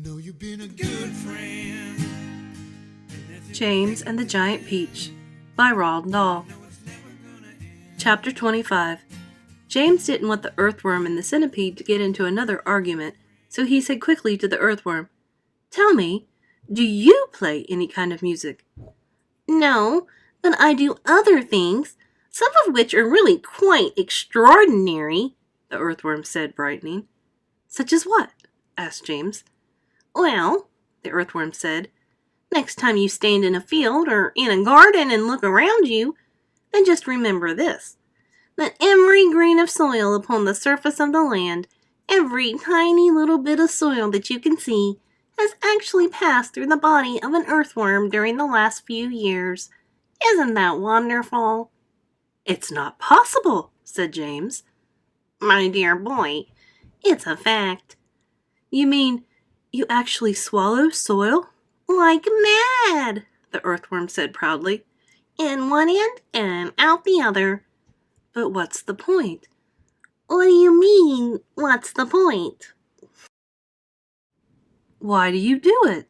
Know you've been a good friend. James and the Giant Peach by Roald Dahl. Chapter 25. James didn't want the earthworm and the centipede to get into another argument, so he said quickly to the earthworm, "Tell me, do you play any kind of music?" "No, but I do other things, some of which are really quite extraordinary," the earthworm said, brightening. "Such as what?" asked James. "Well," the earthworm said, "next time you stand in a field or in a garden and look around you, then just remember this, that every grain of soil upon the surface of the land, every tiny little bit of soil that you can see, has actually passed through the body of an earthworm during the last few years. Isn't that wonderful?" "It's not possible," said James. "My dear boy, it's a fact." "You mean you actually swallow soil?" "Like mad," the earthworm said proudly. "In one end and out the other." "But what's the point?" "What do you mean, what's the point?" "Why do you do it?"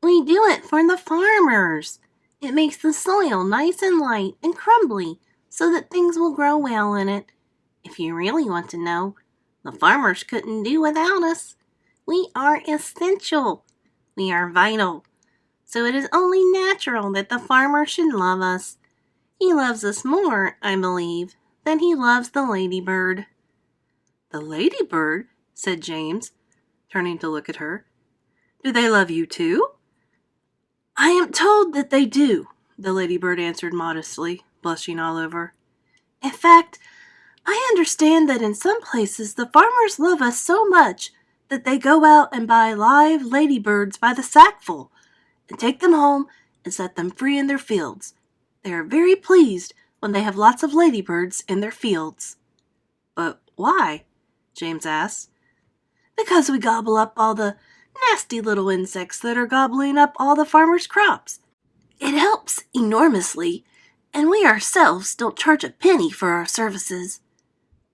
"We do it for the farmers. It makes the soil nice and light and crumbly so that things will grow well in it. If you really want to know, the farmers couldn't do without us. We are essential. We are vital. So it is only natural that the farmer should love us. He loves us more, I believe, than he loves the ladybird." "The ladybird?" said James, turning to look at her. "Do they love you too?" "I am told that they do," the ladybird answered modestly, blushing all over. "In fact, I understand that in some places the farmers love us so much that they go out and buy live ladybirds by the sackful and take them home and set them free in their fields. They are very pleased when they have lots of ladybirds in their fields." "But why?" James asked. "Because we gobble up all the nasty little insects that are gobbling up all the farmers' crops. It helps enormously, and we ourselves don't charge a penny for our services."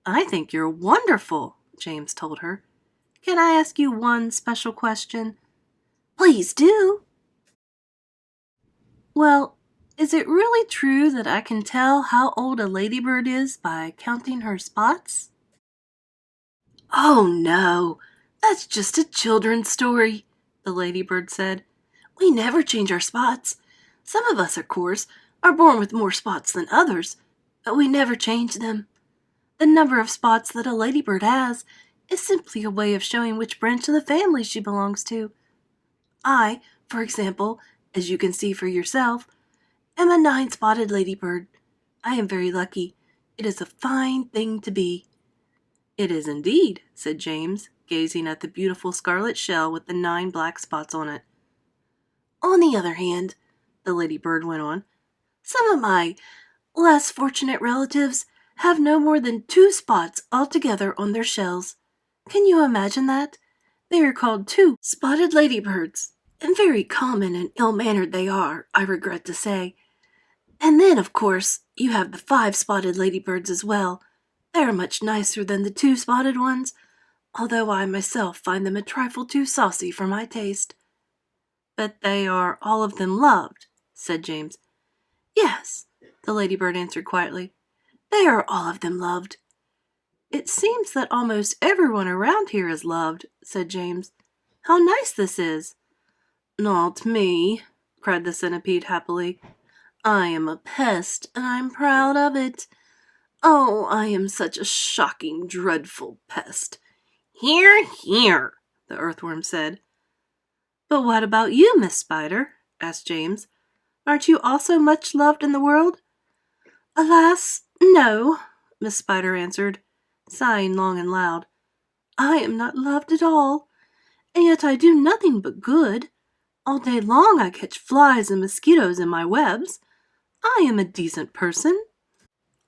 "I think you're wonderful," James told her. "Can I ask you one special question?" "Please do." "Well, is it really true that I can tell how old a ladybird is by counting her spots?" "Oh, no, that's just a children's story," the ladybird said. "We never change our spots. Some of us, of course, are born with more spots than others, but we never change them. The number of spots that a ladybird has is simply a way of showing which branch of the family she belongs to. I, for example, as you can see for yourself, am a 9-spotted ladybird. I am very lucky. It is a fine thing to be." "It is indeed," said James, gazing at the beautiful scarlet shell with the 9 black spots on it. "On the other hand," the ladybird went on, "some of my less fortunate relatives have no more than 2 spots altogether on their shells. Can you imagine that? They are called 2-spotted ladybirds, and very common and ill-mannered they are, I regret to say. And then, of course, you have the 5-spotted ladybirds as well. They are much nicer than the 2-spotted ones, although I myself find them a trifle too saucy for my taste." "But they are all of them loved," said James. "Yes," the ladybird answered quietly. "They are all of them loved." "It seems that almost everyone around here is loved," said James. "How nice this is." "Not me," cried the centipede happily. "I am a pest, and I'm proud of it. Oh, I am such a shocking, dreadful pest." "Hear, hear," the earthworm said. "But what about you, Miss Spider?" asked James. "Aren't you also much loved in the world?" "Alas, no," Miss Spider answered, sighing long and loud. "I am not loved at all, and yet I do nothing but good. All day long I catch flies and mosquitoes in my webs. I am a decent person."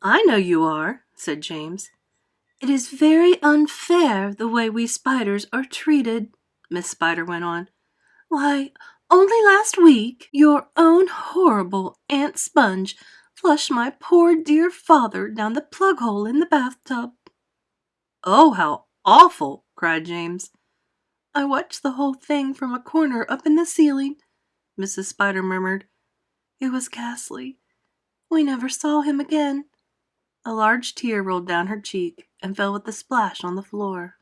"I know you are," said James. "It is very unfair the way we spiders are treated," Miss Spider went on. "Why, only last week your own horrible Aunt Sponge flushed my poor dear father down the plug hole in the bathtub." "Oh, how awful!" cried James. I watched the whole thing from a corner up in the ceiling, Mrs. Spider murmured. It was ghastly. We never saw him again. A large tear rolled down her cheek and fell with a splash on the floor.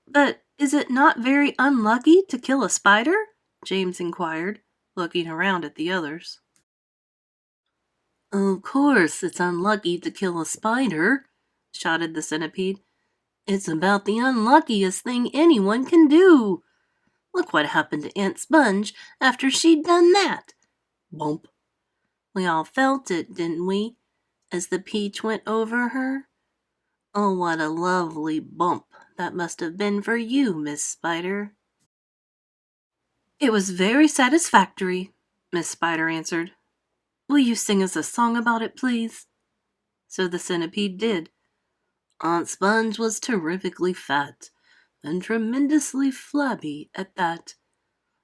But is it not very unlucky to kill a spider? James inquired, looking around at the others. Of course it's unlucky to kill a spider, shouted the centipede. It's about the unluckiest thing anyone can do. Look what happened to Aunt Sponge after she'd done that. Bump. We all felt it, didn't we, as the peach went over her? Oh, what a lovely bump that must have been for you, Miss Spider. It was very satisfactory, Miss Spider answered. Will you sing us a song about it, please? So the centipede did. Aunt Sponge was terrifically fat, and tremendously flabby at that.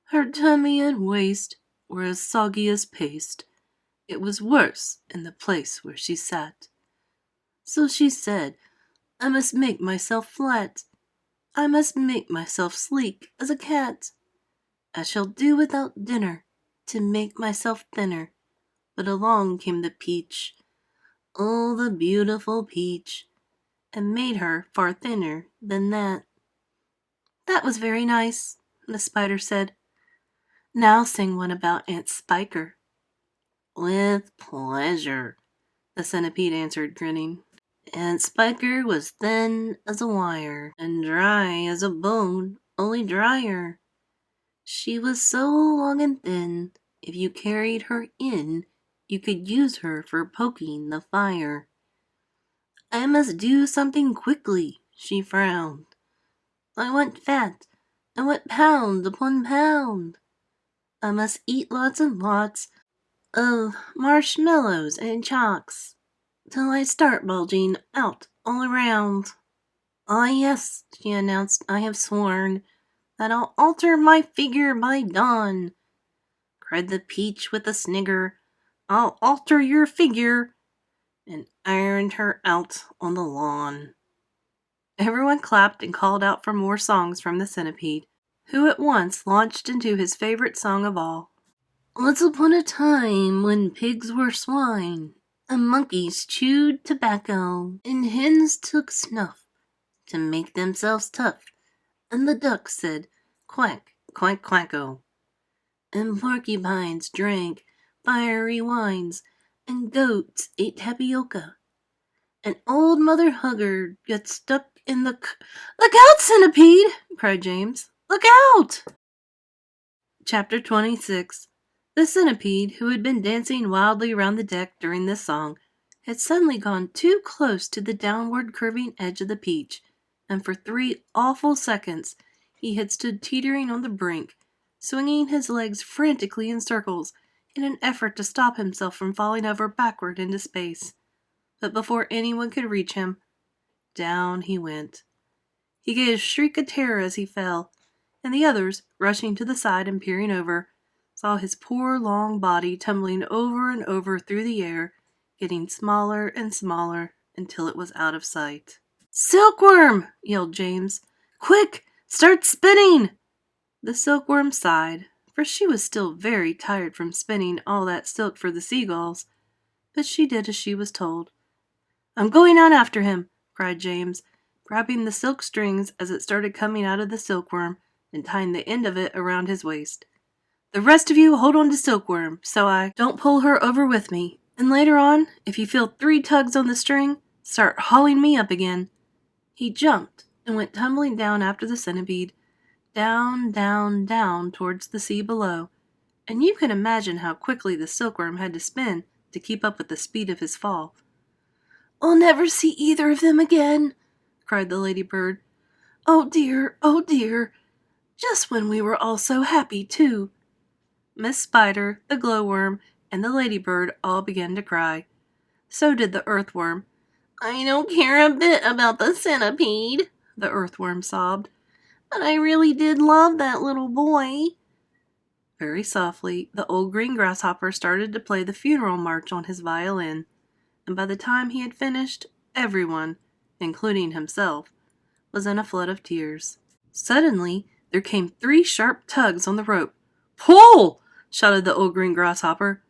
Her tummy and waist were as soggy as paste. It was worse in the place where she sat. So she said, I must make myself flat. I must make myself sleek as a cat. I shall do without dinner to make myself thinner. But along came the peach, oh, the beautiful peach, and made her far thinner than that. That was very nice, Miss Spider said. Now sing one about Aunt Spiker. With pleasure, the centipede answered, grinning. Aunt Spiker was thin as a wire, and dry as a bone, only drier. She was so long and thin, if you carried her in, you could use her for poking the fire. I must do something quickly, she frowned. I want fat, I want pound upon pound. I must eat lots and lots of marshmallows and chalks, till I start bulging out all around. Ah, yes, she announced, I have sworn that I'll alter my figure by dawn. Cried the peach with a snigger, I'll alter your figure, and ironed her out on the lawn. Everyone clapped and called out for more songs from the centipede, who at once launched into his favorite song of all. Once upon a time when pigs were swine, and monkeys chewed tobacco, and hens took snuff to make themselves tough, and the ducks said, quack, quack, quacko, and porcupines drank fiery wines, and goats ate tapioca, and old Mother Hubbard got stuck in the Look out, centipede! Cried James. Look out! Chapter 26. The centipede, who had been dancing wildly around the deck during this song, had suddenly gone too close to the downward curving edge of the peach, and for 3 awful seconds he had stood teetering on the brink, swinging his legs frantically in circles in an effort to stop himself from falling over backward into space. But before anyone could reach him, down he went. He gave a shriek of terror as he fell, and the others, rushing to the side and peering over, saw his poor long body tumbling over and over through the air, getting smaller and smaller until it was out of sight. Silkworm! Yelled James. Quick! Start spinning! The silkworm sighed, for she was still very tired from spinning all that silk for the seagulls, but she did as she was told. I'm going on after him, cried James, grabbing the silk strings as it started coming out of the silkworm and tying the end of it around his waist. The rest of you hold on to Silkworm, so I don't pull her over with me, and later on, if you feel 3 tugs on the string, start hauling me up again. He jumped and went tumbling down after the centipede, down, down, down towards the sea below, and you can imagine how quickly the silkworm had to spin to keep up with the speed of his fall. I'll never see either of them again, cried the ladybird. Oh dear, just when we were all so happy, too. Miss Spider, the glowworm, and the ladybird all began to cry. So did the earthworm. I don't care a bit about the centipede, the earthworm sobbed, but I really did love that little boy. Very softly, the old green grasshopper started to play the funeral march on his violin, and by the time he had finished, everyone, including himself, was in a flood of tears. Suddenly, there came 3 sharp tugs on the rope. "Pull!" shouted the old green grasshopper.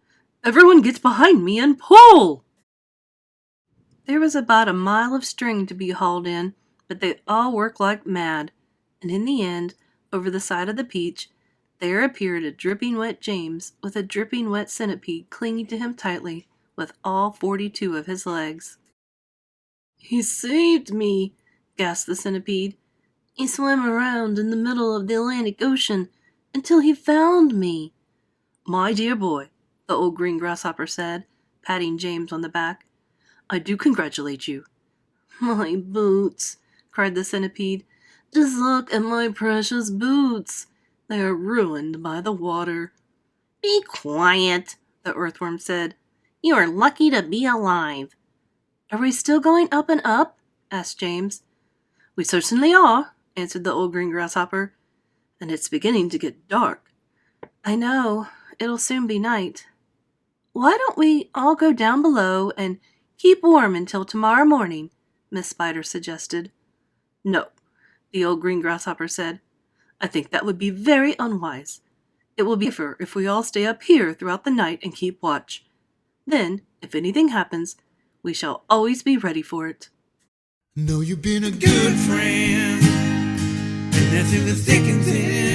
"Everyone get behind me and pull!" There was about a mile of string to be hauled in, but they all worked like mad, and in the end, over the side of the Peach, there appeared a dripping wet James with a dripping wet centipede clinging to him tightly with all 42 of his legs. "He saved me," gasped the centipede. "He swam around in the middle of the Atlantic Ocean until he found me." "My dear boy," the old green grasshopper said, patting James on the back, "I do congratulate you." "My boots," cried the centipede. "Just look at my precious boots. They are ruined by the water." "Be quiet," the earthworm said. "You are lucky to be alive." "Are we still going up and up?" asked James. "We certainly are," answered the old green grasshopper. "And it's beginning to get dark." "I know. It'll soon be night." "Why don't we all go down below and keep warm until tomorrow morning?" Miss Spider suggested. "No," the old green grasshopper said. "I think that would be very unwise. It will be safer if we all stay up here throughout the night and keep watch. Then, if anything happens, we shall always be ready for it." Know you've been a good friend, and that's in the thick and thin.